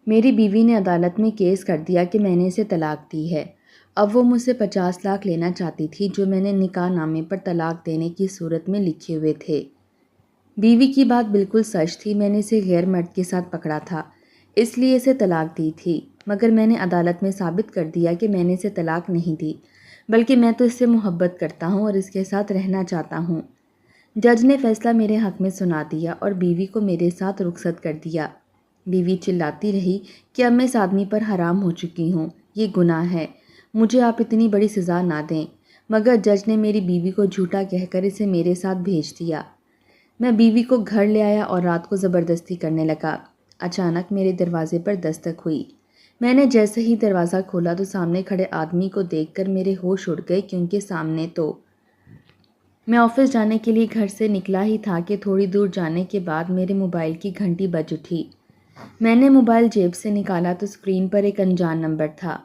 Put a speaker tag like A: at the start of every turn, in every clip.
A: میری بیوی نے عدالت میں کیس کر دیا کہ میں نے اسے طلاق دی ہے۔ اب وہ مجھ سے 50 لاکھ لینا چاہتی تھی جو میں نے نکاح نامے پر طلاق دینے کی صورت میں لکھے ہوئے تھے۔ بیوی کی بات بالکل سچ تھی، میں نے اسے غیر مرد کے ساتھ پکڑا تھا، اس لیے اسے طلاق دی تھی، مگر میں نے عدالت میں ثابت کر دیا کہ میں نے اسے طلاق نہیں دی، بلکہ میں تو اس سے محبت کرتا ہوں اور اس کے ساتھ رہنا چاہتا ہوں۔ جج نے فیصلہ میرے حق میں سنا دیا اور بیوی کو میرے ساتھ رخصت کر دیا۔ بیوی چلاتی رہی کہ اب میں اس آدمی پر حرام ہو چکی ہوں، یہ گناہ ہے، مجھے آپ اتنی بڑی سزا نہ دیں، مگر جج نے میری بیوی کو جھوٹا کہہ کر اسے میرے ساتھ بھیج دیا۔ میں بیوی کو گھر لے آیا اور رات کو زبردستی کرنے لگا۔ اچانک میرے دروازے پر دستک ہوئی۔ میں نے جیسے ہی دروازہ کھولا تو سامنے کھڑے آدمی کو دیکھ کر میرے ہوش اڑ گئے، کیونکہ سامنے تو میں آفس جانے کے لیے گھر سے نکلا ہی تھا کہ تھوڑی دور جانے کے بعد میرے موبائل کی گھنٹی بج اٹھی۔ میں نے موبائل جیب سے نکالا تو اسکرین پر ایک انجان نمبر تھا۔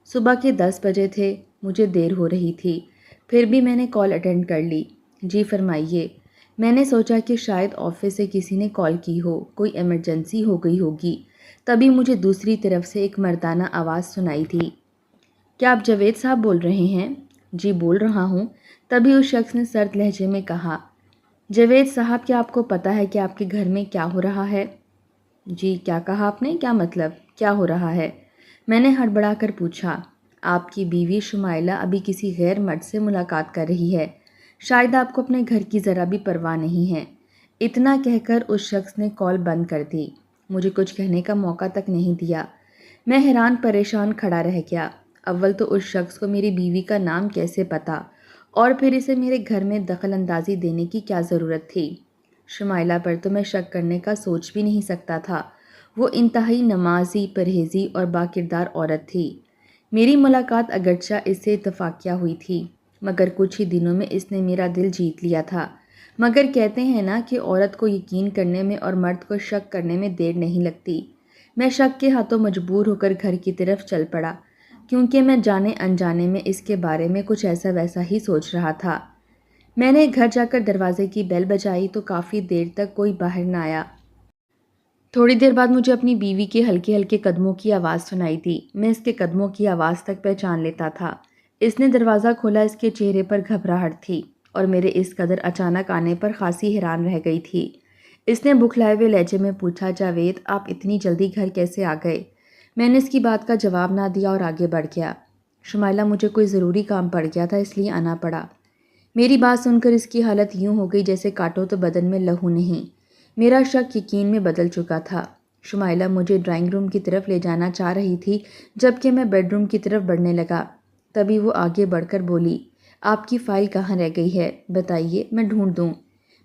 A: صبح کے 10 بجے تھے، مجھے دیر ہو رہی تھی، پھر بھی میں نے کال اٹینڈ کر لی۔ جی فرمائیے۔ میں نے سوچا کہ شاید آفس سے کسی نے کال کی ہو، کوئی ایمرجنسی ہو گئی ہوگی، تبھی مجھے دوسری طرف سے ایک مردانہ آواز سنائی تھی۔ کیا آپ جاوید صاحب بول رہے ہیں؟ جی بول رہا ہوں۔ تبھی اس شخص نے سرد لہجے میں کہا، جاوید صاحب کیا آپ کو پتہ ہے کہ آپ کے گھر میں کیا ہو رہا ہے؟ جی کیا کہا آپ نے؟ کیا مطلب کیا ہو رہا ہے؟ میں نے ہڑبڑا کر پوچھا۔ آپ کی بیوی شمائلہ ابھی کسی غیر مرد سے ملاقات کر رہی ہے، شاید آپ کو اپنے گھر کی ذرا بھی پرواہ نہیں ہے۔ اتنا کہہ کر اس شخص نے کال بند کر دی، مجھے کچھ کہنے کا موقع تک نہیں دیا۔ میں حیران پریشان کھڑا رہ گیا۔ اول تو اس شخص کو میری بیوی کا نام کیسے پتا، اور پھر اسے میرے گھر میں دخل اندازی دینے کی کیا ضرورت تھی؟ شمائلہ پر تو میں شک کرنے کا سوچ بھی نہیں سکتا تھا، وہ انتہائی نمازی، پرہیزی اور باکردار عورت تھی۔ میری ملاقات اگرچہ اس سے اتفاقیہ ہوئی تھی، مگر کچھ ہی دنوں میں اس نے میرا دل جیت لیا تھا۔ مگر کہتے ہیں نا کہ عورت کو یقین کرنے میں اور مرد کو شک کرنے میں دیر نہیں لگتی۔ میں شک کے ہاتھوں مجبور ہو کر گھر کی طرف چل پڑا، کیونکہ میں جانے انجانے میں اس کے بارے میں کچھ ایسا ویسا ہی سوچ رہا تھا۔ میں نے گھر جا کر دروازے کی بیل بجائی تو کافی دیر تک کوئی باہر نہ آیا۔ تھوڑی دیر بعد مجھے اپنی بیوی کے ہلکے ہلکے قدموں کی آواز سنائی دی۔ میں اس کے قدموں کی آواز تک پہچان لیتا تھا۔ اس نے دروازہ کھولا، اس کے چہرے پر گھبراہٹ تھی اور میرے اس قدر اچانک آنے پر خاصی حیران رہ گئی تھی۔ اس نے بکھلائے ہوئے لہجے میں پوچھا، جاوید آپ اتنی جلدی گھر کیسے آ گئے؟ میں نے اس کی بات کا جواب نہ دیا اور آگے بڑھ گیا۔ شمائلہ مجھے کوئی ضروری کام پڑ گیا تھا، اس لیے آنا پڑا۔ میری بات سن کر اس کی حالت یوں ہو گئی جیسے کاٹو تو بدن میں لہو نہیں۔ میرا شک یقین میں بدل چکا تھا۔ شمائلہ مجھے ڈرائنگ روم کی طرف لے جانا چاہ رہی تھی، جبکہ میں بیڈ روم کی طرف بڑھنے لگا۔ تبھی وہ آگے بڑھ کر بولی، آپ کی فائل کہاں رہ گئی ہے؟ بتائیے، میں ڈھونڈ دوں۔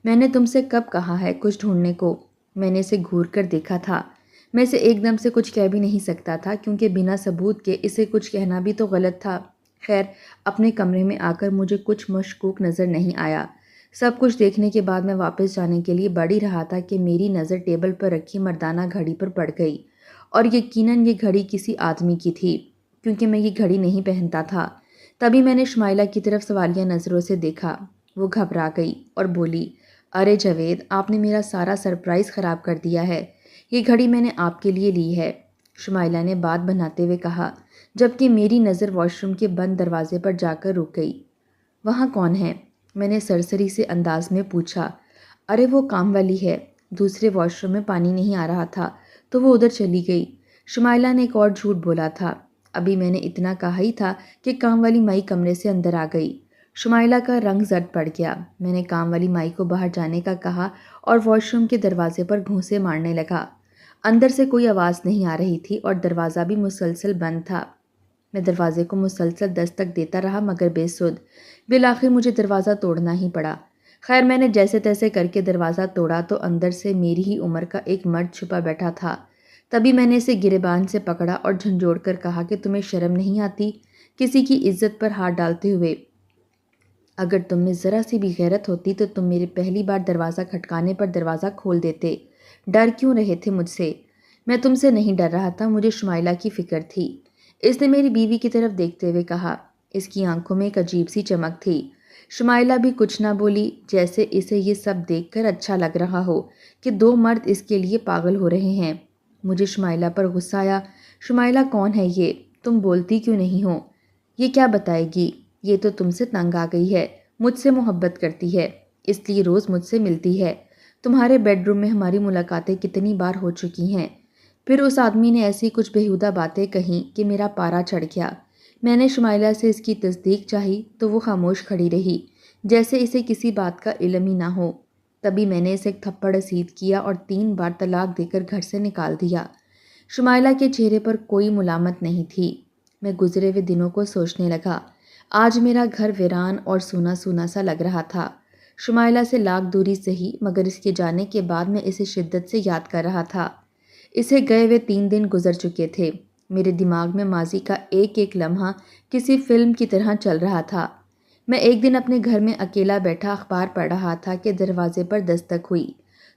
A: میں نے تم سے کب کہا ہے کچھ ڈھونڈنے کو؟ میں نے اسے گھور کر دیکھا تھا۔ میں اسے ایک دم سے کچھ کہہ بھی نہیں سکتا تھا، کیونکہ بنا ثبوت کے اسے کچھ کہنا بھی تو غلط تھا۔ خیر، اپنے کمرے میں آ کر مجھے کچھ مشکوک نظر نہیں آیا۔ سب کچھ دیکھنے کے بعد میں واپس جانے کے لیے بڑھ ہی رہا تھا کہ میری نظر ٹیبل پر رکھی مردانہ گھڑی پر پڑ گئی، اور یقیناً یہ گھڑی کسی آدمی کی تھی، کیونکہ میں یہ گھڑی نہیں پہنتا تھا۔ تبھی میں نے شمائلہ کی طرف سوالیہ نظروں سے دیکھا۔ وہ گھبرا گئی اور بولی، ارے جاوید، آپ نے میرا سارا سرپرائز خراب کر دیا ہے، یہ گھڑی میں نے آپ کے لیے لی ہے۔ شمائلہ نے بات بناتے ہوئے کہا، جبکہ میری نظر واش روم کے بند دروازے پر جا کر رک گئی۔ وہاں کون ہے؟ میں نے سرسری سے انداز میں پوچھا۔ ارے وہ کام والی ہے، دوسرے واش روم میں پانی نہیں آ رہا تھا تو وہ ادھر چلی گئی۔ شمائلہ نے ایک اور جھوٹ بولا تھا۔ ابھی میں نے اتنا کہا ہی تھا کہ کام والی مائی کمرے سے اندر آ گئی۔ شمائلہ کا رنگ زرد پڑ گیا۔ میں نے کام والی مائی کو باہر جانے کا کہا اور واش روم کے دروازے پر گھونسے مارنے لگا۔ اندر سے کوئی آواز نہیں آ رہی تھی اور دروازہ بھی مسلسل بند تھا۔ میں دروازے کو مسلسل دستک دیتا رہا، مگر بے سود۔ بالآخر مجھے دروازہ توڑنا ہی پڑا۔ خیر، میں نے جیسے تیسے کر کے دروازہ توڑا تو اندر سے میری ہی عمر کا ایک مرد چھپا بیٹھا تھا۔ تبھی میں نے اسے گریبان سے پکڑا اور جھنجھوڑ کر کہا کہ تمہیں شرم نہیں آتی کسی کی عزت پر ہاتھ ڈالتے ہوئے؟ اگر تم میں ذرا سی بھی غیرت ہوتی تو تم میرے پہلی بار دروازہ کھٹکانے پر دروازہ کھول دیتے۔ ڈر کیوں رہے تھے مجھ سے؟ میں تم سے نہیں ڈر رہا تھا، مجھے شمائلہ کی فکر تھی۔ اس نے میری بیوی کی طرف دیکھتے ہوئے کہا۔ اس کی آنکھوں میں ایک عجیب سی چمک تھی۔ شمائلہ بھی کچھ نہ بولی، جیسے اسے یہ سب دیکھ کر اچھا لگ رہا ہو کہ دو مرد اس کے لیے پاگل ہو رہے ہیں۔ مجھے شمائلہ پر غصہ آیا۔ شمائلہ کون ہے یہ؟ تم بولتی کیوں نہیں ہو؟ یہ کیا بتائے گی؟ یہ تو تم سے تنگ آ گئی ہے، مجھ سے محبت کرتی ہے، اس لیے روز مجھ سے ملتی ہے۔ تمہارے بیڈ روم میں ہماری ملاقاتیں کتنی بار ہو چکی ہیں۔ پھر اس آدمی نے ایسی کچھ بیہودہ باتیں کہیں کہ میرا پارا چڑھ گیا۔ میں نے شمائلہ سے اس کی تصدیق چاہی تو وہ خاموش کھڑی رہی، جیسے اسے کسی بات کا علم ہی نہ ہو۔ تبھی میں نے اسے ایک تھپڑ رسید کیا اور 3 بار طلاق دے کر گھر سے نکال دیا۔ شمائلہ کے چہرے پر کوئی ملامت نہیں تھی۔ میں گزرے ہوئے دنوں کو سوچنے لگا۔ آج میرا گھر ویران اور سونا سونا سا لگ رہا تھا۔ شمائلہ سے لاکھ دوری سہی، مگر اس کے جانے کے بعد میں اسے شدت سے یاد کر رہا تھا۔ اسے گئے ہوئے 3 دن گزر چکے تھے۔ میرے دماغ میں ماضی کا ایک ایک لمحہ کسی فلم کی طرح چل رہا تھا۔ میں ایک دن اپنے گھر میں اکیلا بیٹھا اخبار پڑھ رہا تھا کہ دروازے پر دستک ہوئی۔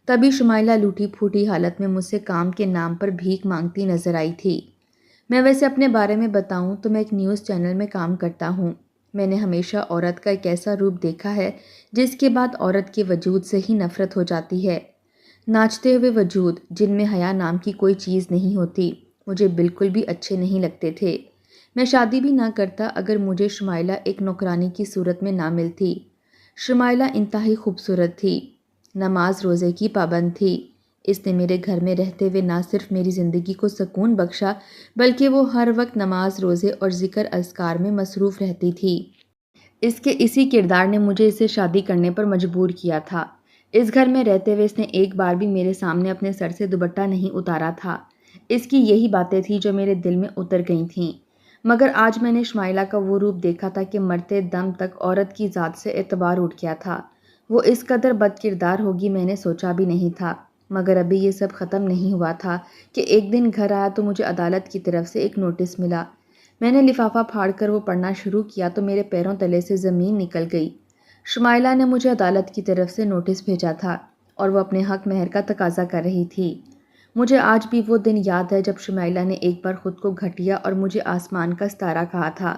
A: تبھی شمائلہ لوٹی پھوٹی حالت میں مجھ سے کام کے نام پر بھیک مانگتی نظر آئی تھی۔ میں ویسے اپنے بارے میں بتاؤں تو میں ایک نیوز چینل میں کام کرتا ہوں۔ میں نے ہمیشہ عورت کا ایک ایسا روپ دیکھا ہے جس کے بعد عورت کے وجود سے ہی نفرت ہو جاتی ہے۔ ناچتے ہوئے وجود جن میں حیا نام کی کوئی چیز نہیں ہوتی، مجھے بالکل بھی اچھے نہیں لگتے تھے۔ میں شادی بھی نہ کرتا اگر مجھے شمائلہ ایک نوکرانی کی صورت میں نہ ملتی۔ شمائلہ انتہائی خوبصورت تھی، نماز روزے کی پابند تھی۔ اس نے میرے گھر میں رہتے ہوئے نہ صرف میری زندگی کو سکون بخشا بلکہ وہ ہر وقت نماز روزے اور ذکر اذکار میں مصروف رہتی تھی۔ اس کے اسی کردار نے مجھے اسے شادی کرنے پر مجبور کیا تھا۔ اس گھر میں رہتے ہوئے اس نے ایک بار بھی میرے سامنے اپنے سر سے دوپٹہ نہیں اتارا تھا۔ اس کی یہی باتیں تھیں جو میرے دل میں اتر گئی تھیں۔ مگر آج میں نے شمائلہ کا وہ روپ دیکھا تھا کہ مرتے دم تک عورت کی ذات سے اعتبار اٹھ گیا تھا۔ وہ اس قدر بد کردار ہوگی میں نے سوچا بھی نہیں تھا۔ مگر ابھی یہ سب ختم نہیں ہوا تھا کہ ایک دن گھر آیا تو مجھے عدالت کی طرف سے ایک نوٹس ملا۔ میں نے لفافہ پھاڑ کر وہ پڑھنا شروع کیا تو میرے پیروں تلے سے زمین نکل گئی۔ شمائلہ نے مجھے عدالت کی طرف سے نوٹس بھیجا تھا اور وہ اپنے حق مہر کا تقاضا کر رہی تھی۔ مجھے آج بھی وہ دن یاد ہے جب شمائلہ نے ایک بار خود کو گھٹیا اور مجھے آسمان کا ستارہ کہا تھا۔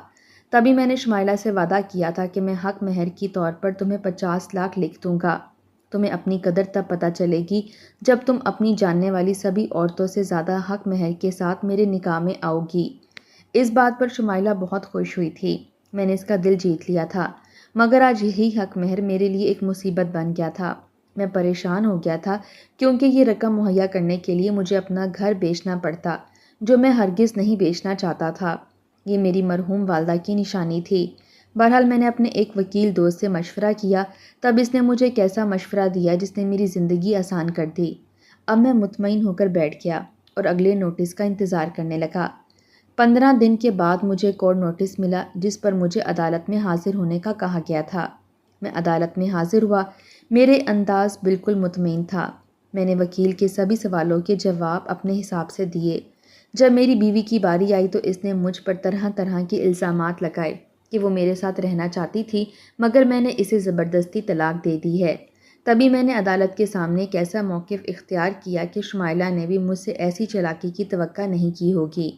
A: تبھی میں نے شمائلہ سے وعدہ کیا تھا کہ میں حق مہر کی طور پر تمہیں 50 لاکھ لکھ دوں گا۔ تمہیں اپنی قدر تب پتہ چلے گی جب تم اپنی جاننے والی سبھی عورتوں سے زیادہ حق مہر کے ساتھ میرے نکاح میں آؤ گی۔ اس بات پر شمائلہ بہت خوش ہوئی تھی۔ میں نے اس کا دل جیت لیا تھا، مگر آج یہی حق مہر میرے لیے ایک مصیبت بن گیا تھا۔ میں پریشان ہو گیا تھا کیونکہ یہ رقم مہیا کرنے کے لیے مجھے اپنا گھر بیچنا پڑتا، جو میں ہرگز نہیں بیچنا چاہتا تھا۔ یہ میری مرحوم والدہ کی نشانی تھی۔ بہرحال میں نے اپنے ایک وکیل دوست سے مشورہ کیا، تب اس نے مجھے ایک ایسا مشورہ دیا جس نے میری زندگی آسان کر دی۔ اب میں مطمئن ہو کر بیٹھ گیا اور اگلے نوٹس کا انتظار کرنے لگا۔ 15 دن کے بعد مجھے ایک اور نوٹس ملا جس پر مجھے عدالت میں حاضر ہونے کا کہا گیا تھا۔ میں عدالت میں حاضر ہوا۔ میرے انداز بالکل مطمئن تھا۔ میں نے وکیل کے سبھی سوالوں کے جواب اپنے حساب سے دیے۔ جب میری بیوی کی باری آئی تو اس نے مجھ پر طرح طرح کے الزامات لگائے کہ وہ میرے ساتھ رہنا چاہتی تھی مگر میں نے اسے زبردستی طلاق دے دی ہے۔ تبھی میں نے عدالت کے سامنے ایک ایسا موقف اختیار کیا کہ شمائلہ نے بھی مجھ سے ایسی چالاکی کی توقع نہیں کی ہوگی۔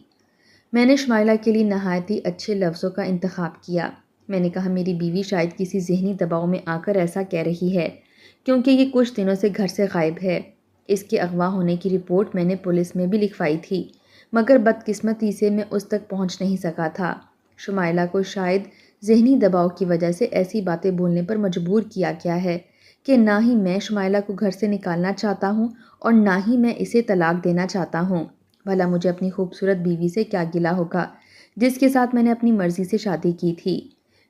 A: میں نے شمائلہ کے لیے نہایت ہی اچھے لفظوں کا انتخاب کیا۔ میں نے کہا میری بیوی شاید کسی ذہنی دباؤ میں آ کر ایسا کہہ رہی ہے کیونکہ یہ کچھ دنوں سے گھر سے غائب ہے۔ اس کے اغوا ہونے کی رپورٹ میں نے پولیس میں بھی لکھوائی تھی مگر بدقسمتی سے میں اس تک پہنچ نہیں سکا تھا۔ شمائلہ کو شاید ذہنی دباؤ کی وجہ سے ایسی باتیں بولنے پر مجبور کیا گیا ہے کہ نہ ہی میں شمائلہ کو گھر سے نکالنا چاہتا ہوں اور نہ ہی میں اسے طلاق دینا چاہتا ہوں۔ بھلا مجھے اپنی خوبصورت بیوی سے کیا گلہ ہوگا جس کے ساتھ میں نے اپنی مرضی سے شادی کی تھی۔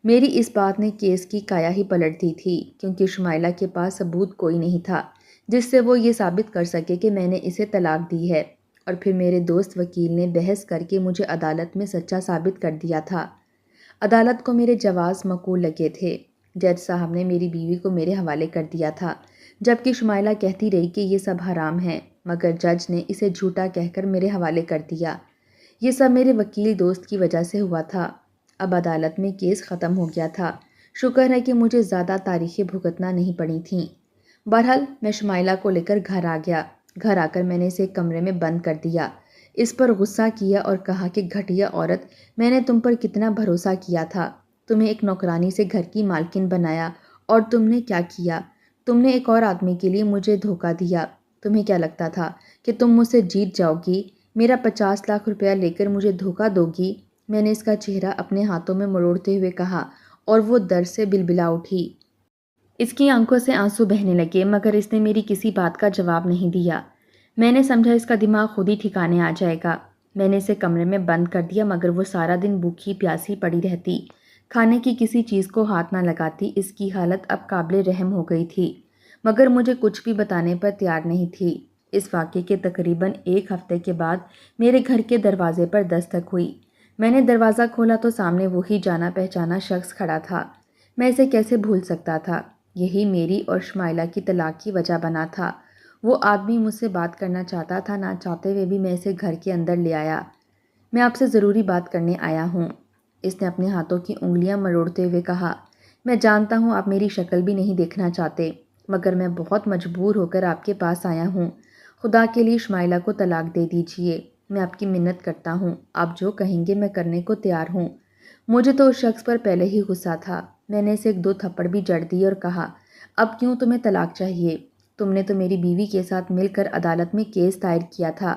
A: میری اس بات نے کیس کی کایا ہی پلٹ دی تھی کیونکہ شمائلہ کے پاس ثبوت کوئی نہیں تھا جس سے وہ یہ ثابت کر سکے کہ میں نے اسے طلاق دی ہے، اور پھر میرے دوست وکیل نے بحث کر کے مجھے عدالت میں سچا ثابت کر دیا تھا۔ عدالت کو میرے جواز معقول لگے تھے۔ جج صاحب نے میری بیوی کو میرے حوالے کر دیا تھا جبکہ شمائلہ کہتی رہی کہ یہ سب حرام ہے، مگر جج نے اسے جھوٹا کہہ کر میرے حوالے کر دیا۔ یہ سب میرے وکیل دوست کی وجہ سے ہوا تھا۔ اب عدالت میں کیس ختم ہو گیا تھا۔ شکر ہے کہ مجھے زیادہ تاریخیں بھگتنا نہیں پڑی تھیں۔ بہرحال میں شمائلہ کو لے کر گھر آ گیا۔ گھر آ کر میں نے اسے ایک کمرے میں بند کر دیا، اس پر غصہ کیا اور کہا کہ گھٹیا عورت، میں نے تم پر کتنا بھروسہ کیا تھا، تمہیں ایک نوکرانی سے گھر کی مالکن بنایا اور تم نے کیا کیا؟ تم نے ایک اور آدمی کے لیے مجھے دھوکہ دیا۔ تمہیں کیا لگتا تھا کہ تم مجھ سے جیت جاؤ گی؟ میرا 50 لاکھ روپیہ لے کر مجھے دھوکہ دو گی؟ میں نے اس کا چہرہ اپنے ہاتھوں میں مروڑتے ہوئے کہا اور وہ درد سے بلبلا اٹھی۔ اس کی آنکھوں سے آنسو بہنے لگے، مگر اس نے میری کسی بات کا جواب نہیں دیا۔ میں نے سمجھا اس کا دماغ خود ہی ٹھکانے آ جائے گا۔ میں نے اسے کمرے میں بند کر دیا، مگر وہ سارا دن بھوکی پیاسی پڑی رہتی، کھانے کی کسی چیز کو ہاتھ نہ لگاتی۔ اس کی حالت اب قابل رحم ہو گئی تھی، مگر مجھے کچھ بھی بتانے پر تیار نہیں تھی۔ اس واقعے کے تقریباً 1 ہفتے کے بعد میرے گھر کے دروازے پر دستک ہوئی۔ میں نے دروازہ کھولا تو سامنے وہی جانا پہچانا شخص کھڑا تھا۔ میں اسے کیسے بھول سکتا تھا؟ یہی میری اور شمائلہ کی طلاق کی وجہ بنا تھا۔ وہ آدمی مجھ سے بات کرنا چاہتا تھا، نہ چاہتے ہوئے بھی میں اسے گھر کے اندر لے آیا۔ میں آپ سے ضروری بات کرنے آیا ہوں، اس نے اپنے ہاتھوں کی انگلیاں مروڑتے ہوئے کہا۔ میں جانتا ہوں آپ میری شکل بھی نہیں دیکھنا چاہتے، مگر میں بہت مجبور ہو کر آپ کے پاس آیا ہوں۔ خدا کے لیے شمائلہ کو طلاق دے دیجیے، میں آپ کی منت کرتا ہوں، آپ جو کہیں گے میں کرنے کو تیار ہوں۔ مجھے تو اس شخص پر پہلے ہی غصہ تھا۔ میں نے اسے 1-2 تھپڑ بھی جڑ دیے اور کہا، اب کیوں تمہیں طلاق چاہیے؟ تم نے تو میری بیوی کے ساتھ مل کر عدالت میں کیس دائر کیا تھا،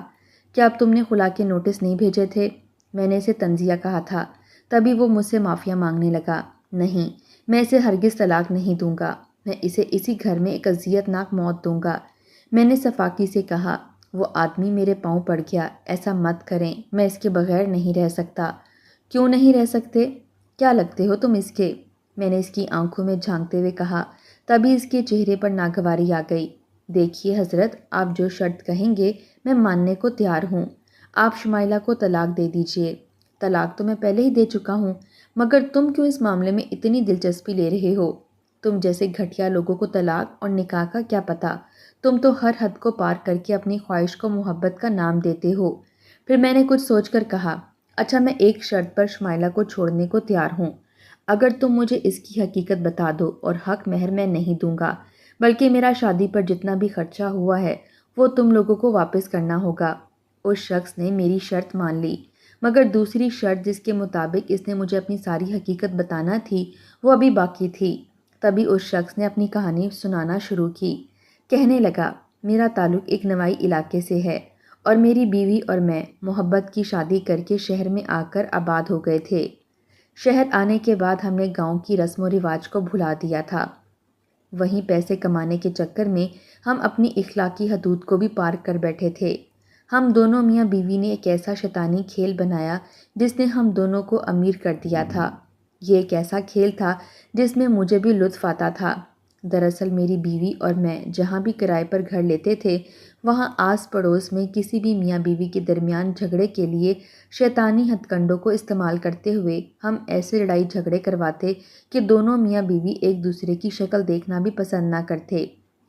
A: کیا اب تم نے خلا کے نوٹس نہیں بھیجے تھے؟ میں نے اسے طنزیہ کہا تھا۔ تبھی وہ مجھ سے معافیا مانگنے لگا۔ نہیں، میں اسے ہرگز طلاق نہیں دوں گا، میں اسے اسی گھر میں ایک اذیت ناک موت دوں گا۔ میں نے صفاقی سے کہا۔ وہ آدمی میرے پاؤں پڑ گیا۔ ایسا مت کریں، میں اس کے بغیر نہیں رہ سکتا۔ کیوں نہیں رہ سکتے؟ کیا لگتے ہو تم اس کے؟ میں نے اس کی آنکھوں میں جھانکتے ہوئے کہا۔ تبھی اس کے چہرے پر ناگواری آ گئی۔ دیکھیے حضرت، آپ جو شرط کہیں گے میں ماننے کو تیار ہوں۔ آپ شمائلہ کو طلاق دے دیجیے۔ طلاق تو میں پہلے ہی دے چکا ہوں، مگر تم کیوں اس معاملے میں اتنی دلچسپی لے رہے ہو؟ تم جیسے گھٹیا لوگوں کو طلاق اور نکاح کا کیا پتہ؟ تم تو ہر حد کو پار کر کے اپنی خواہش کو محبت کا نام دیتے ہو۔ پھر میں نے کچھ سوچ کر کہا، اچھا میں ایک شرط پر شمائلہ کو چھوڑنے کو تیار ہوں، اگر تم مجھے اس کی حقیقت بتا دو، اور حق مہر میں نہیں دوں گا، بلکہ میرا شادی پر جتنا بھی خرچہ ہوا ہے وہ تم لوگوں کو واپس کرنا ہوگا۔ اس شخص نے میری شرط مان لی، مگر دوسری شرط جس کے مطابق اس نے مجھے اپنی ساری حقیقت بتانا تھی وہ ابھی باقی تھی۔ تبھی اس شخص نے اپنی کہانی سنانا شروع کی۔ کہنے لگا، میرا تعلق ایک نوائی علاقے سے ہے، اور میری بیوی اور میں محبت کی شادی کر کے شہر میں آ کر آباد ہو گئے تھے۔ شہر آنے کے بعد ہم نے گاؤں کی رسم و رواج کو بھلا دیا تھا۔ وہیں پیسے کمانے کے چکر میں ہم اپنی اخلاقی حدود کو بھی پار کر بیٹھے تھے۔ ہم دونوں میاں بیوی نے ایک ایسا شیطانی کھیل بنایا جس نے ہم دونوں کو امیر کر دیا تھا۔ یہ ایک ایسا کھیل تھا جس میں مجھے بھی لطف آتا تھا۔ دراصل میری بیوی اور میں جہاں بھی کرائے پر گھر لیتے تھے، وہاں آس پڑوس میں کسی بھی میاں بیوی کے درمیان جھگڑے کے لیے شیطانی ہتھ کنڈوں کو استعمال کرتے ہوئے ہم ایسے لڑائی جھگڑے کرواتے کہ دونوں میاں بیوی ایک دوسرے کی شکل دیکھنا بھی پسند نہ کرتے۔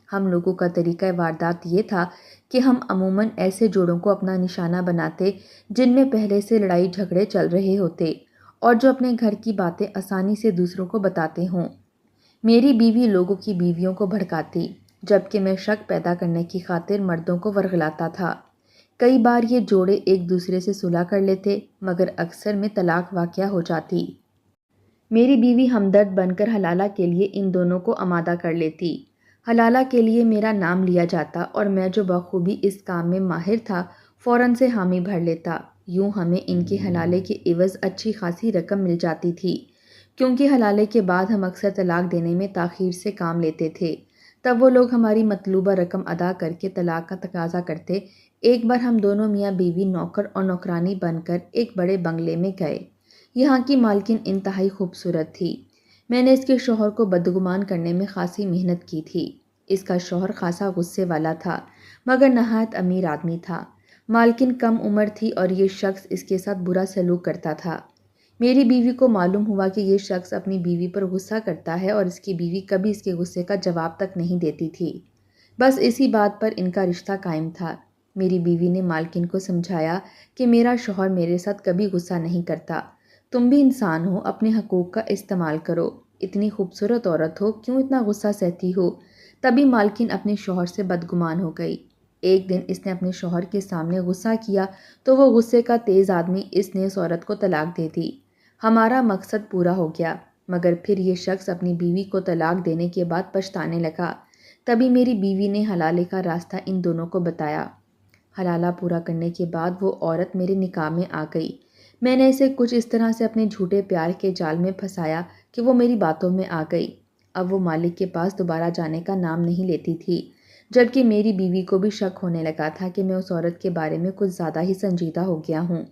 A: ہم لوگوں کا طریقہ واردات یہ تھا کہ ہم عموماً ایسے جوڑوں کو اپنا نشانہ بناتے جن میں پہلے سے لڑائی جھگڑے چل رہے ہوتے، اور جو اپنے گھر کی باتیں آسانی سے دوسروں کو بتاتے ہوں۔ میری بیوی لوگوں کی بیویوں کو بھڑکاتی، جبکہ میں شک پیدا کرنے کی خاطر مردوں کو ورغلاتا تھا۔ کئی بار یہ جوڑے ایک دوسرے سے صلح کر لیتے، مگر اکثر میں طلاق واقع ہو جاتی۔ میری بیوی ہمدرد بن کر حلالہ کے لیے ان دونوں کو آمادہ کر لیتی۔ حلالہ کے لیے میرا نام لیا جاتا، اور میں جو بخوبی اس کام میں ماہر تھا فوراً سے حامی بھر لیتا۔ یوں ہمیں ان کے حلالے کے عوض اچھی خاصی رقم مل جاتی تھی۔ کیونکہ حلالے کے بعد ہم اکثر طلاق دینے میں تاخیر سے کام لیتے تھے، تب وہ لوگ ہماری مطلوبہ رقم ادا کر کے طلاق کا تقاضا کرتے۔ ایک بار ہم دونوں میاں بیوی نوکر اور نوکرانی بن کر ایک بڑے بنگلے میں گئے۔ یہاں کی مالکن انتہائی خوبصورت تھی۔ میں نے اس کے شوہر کو بدگمان کرنے میں خاصی محنت کی تھی۔ اس کا شوہر خاصا غصے والا تھا، مگر نہایت امیر آدمی تھا۔ مالکن کم عمر تھی اور یہ شخص اس کے ساتھ برا سلوک کرتا تھا۔ میری بیوی کو معلوم ہوا کہ یہ شخص اپنی بیوی پر غصہ کرتا ہے، اور اس کی بیوی کبھی اس کے غصے کا جواب تک نہیں دیتی تھی۔ بس اسی بات پر ان کا رشتہ قائم تھا۔ میری بیوی نے مالکن کو سمجھایا کہ میرا شوہر میرے ساتھ کبھی غصہ نہیں کرتا، تم بھی انسان ہو، اپنے حقوق کا استعمال کرو، اتنی خوبصورت عورت ہو، کیوں اتنا غصہ سہتی ہو؟ تبھی مالکن اپنے شوہر سے بدگمان ہو گئی۔ ایک دن اس نے اپنے شوہر کے سامنے غصہ کیا تو وہ غصے کا تیز آدمی اس نے اس عورت کو طلاق دے دی۔ ہمارا مقصد پورا ہو گیا، مگر پھر یہ شخص اپنی بیوی کو طلاق دینے کے بعد پچھتانے لگا۔ تبھی میری بیوی نے حلالے کا راستہ ان دونوں کو بتایا۔ حلالہ پورا کرنے کے بعد وہ عورت میرے نکاح میں آ گئی۔ میں نے اسے کچھ اس طرح سے اپنے جھوٹے پیار کے جال میں پھنسایا کہ وہ میری باتوں میں آ گئی۔ اب وہ مالک کے پاس دوبارہ جانے کا نام نہیں لیتی تھی، جبکہ میری بیوی کو بھی شک ہونے لگا تھا کہ میں اس عورت کے بارے میں کچھ زیادہ ہی سنجیدہ ہو گیا ہوں۔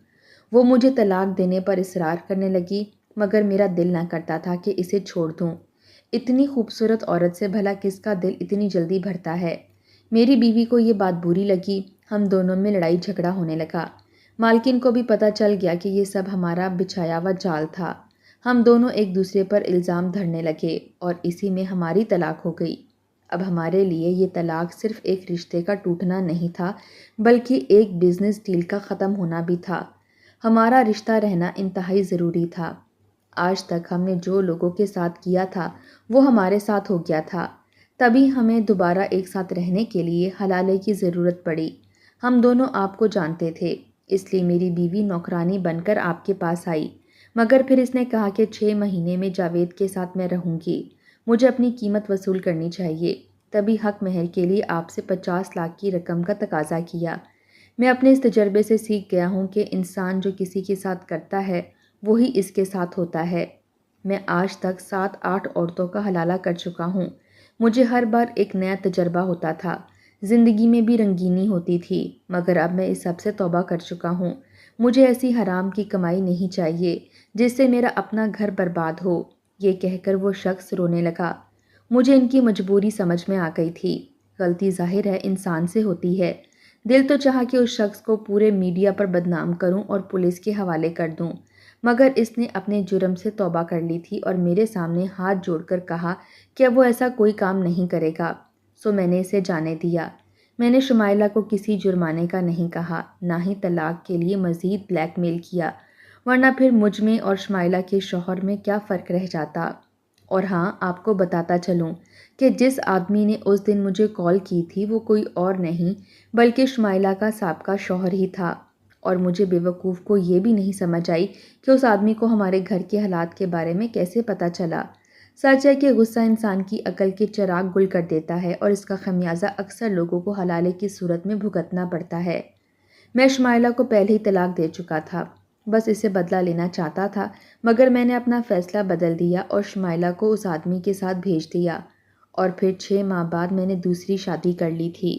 A: وہ مجھے طلاق دینے پر اصرار کرنے لگی، مگر میرا دل نہ کرتا تھا کہ اسے چھوڑ دوں۔ اتنی خوبصورت عورت سے بھلا کس کا دل اتنی جلدی بھرتا ہے؟ میری بیوی کو یہ بات بری لگی، ہم دونوں میں لڑائی جھگڑا ہونے لگا۔ مالکن کو بھی پتہ چل گیا کہ یہ سب ہمارا بچھایا ہوا جال تھا۔ ہم دونوں ایک دوسرے پر الزام دھرنے لگے اور اسی میں ہماری طلاق ہو گئی۔ اب ہمارے لیے یہ طلاق صرف ایک رشتے کا ٹوٹنا نہیں تھا، بلکہ ایک بزنس ڈیل کا ختم ہونا بھی تھا۔ ہمارا رشتہ رہنا انتہائی ضروری تھا۔ آج تک ہم نے جو لوگوں کے ساتھ کیا تھا وہ ہمارے ساتھ ہو گیا تھا، تبھی ہمیں دوبارہ ایک ساتھ رہنے کے لیے حلالے کی ضرورت پڑی۔ ہم دونوں آپ کو جانتے تھے، اس لیے میری بیوی نوکرانی بن کر آپ کے پاس آئی، مگر پھر اس نے کہا کہ 6 مہینے میں جاوید کے ساتھ میں رہوں گی، مجھے اپنی قیمت وصول کرنی چاہیے۔ تبھی حق مہر کے لیے آپ سے 50 لاکھ کی رقم کا تقاضا کیا۔ میں اپنے اس تجربے سے سیکھ گیا ہوں کہ انسان جو کسی کے ساتھ کرتا ہے وہی اس کے ساتھ ہوتا ہے۔ میں آج تک 7-8 عورتوں کا حلالہ کر چکا ہوں۔ مجھے ہر بار ایک نیا تجربہ ہوتا تھا، زندگی میں بھی رنگینی ہوتی تھی، مگر اب میں اس سب سے توبہ کر چکا ہوں۔ مجھے ایسی حرام کی کمائی نہیں چاہیے جس سے میرا اپنا گھر برباد ہو۔ یہ کہہ کر وہ شخص رونے لگا۔ مجھے ان کی مجبوری سمجھ میں آ گئی تھی۔ غلطی ظاہر ہے انسان سے ہوتی ہے۔ دل تو چاہا کہ اس شخص کو پورے میڈیا پر بدنام کروں اور پولیس کے حوالے کر دوں، مگر اس نے اپنے جرم سے توبہ کر لی تھی اور میرے سامنے ہاتھ جوڑ کر کہا کہ اب وہ ایسا کوئی کام نہیں کرے گا، سو میں نے اسے جانے دیا۔ میں نے شمائلہ کو کسی جرمانے کا نہیں کہا، نہ ہی طلاق کے لیے مزید بلیک میل کیا، ورنہ پھر مجھ میں اور شمائلہ کے شوہر میں کیا فرق رہ جاتا۔ اور ہاں، آپ کو بتاتا چلوں کہ جس آدمی نے اس دن مجھے کال کی تھی وہ کوئی اور نہیں بلکہ شمائلہ کا سابقہ شوہر ہی تھا، اور مجھے بیوقوف کو یہ بھی نہیں سمجھ آئی کہ اس آدمی کو ہمارے گھر کے حالات کے بارے میں کیسے پتہ چلا۔ سچ ہے کہ غصہ انسان کی عقل کے چراغ گل کر دیتا ہے اور اس کا خمیازہ اکثر لوگوں کو حلالے کی صورت میں بھگتنا پڑتا ہے۔ میں شمائلہ کو پہلے ہی طلاق دے چکا تھا، بس اسے بدلہ لینا چاہتا تھا، مگر میں نے اپنا فیصلہ بدل دیا اور شمائلہ کو اس آدمی کے ساتھ بھیج دیا، اور پھر 6 ماہ بعد میں نے دوسری شادی کر لی تھی۔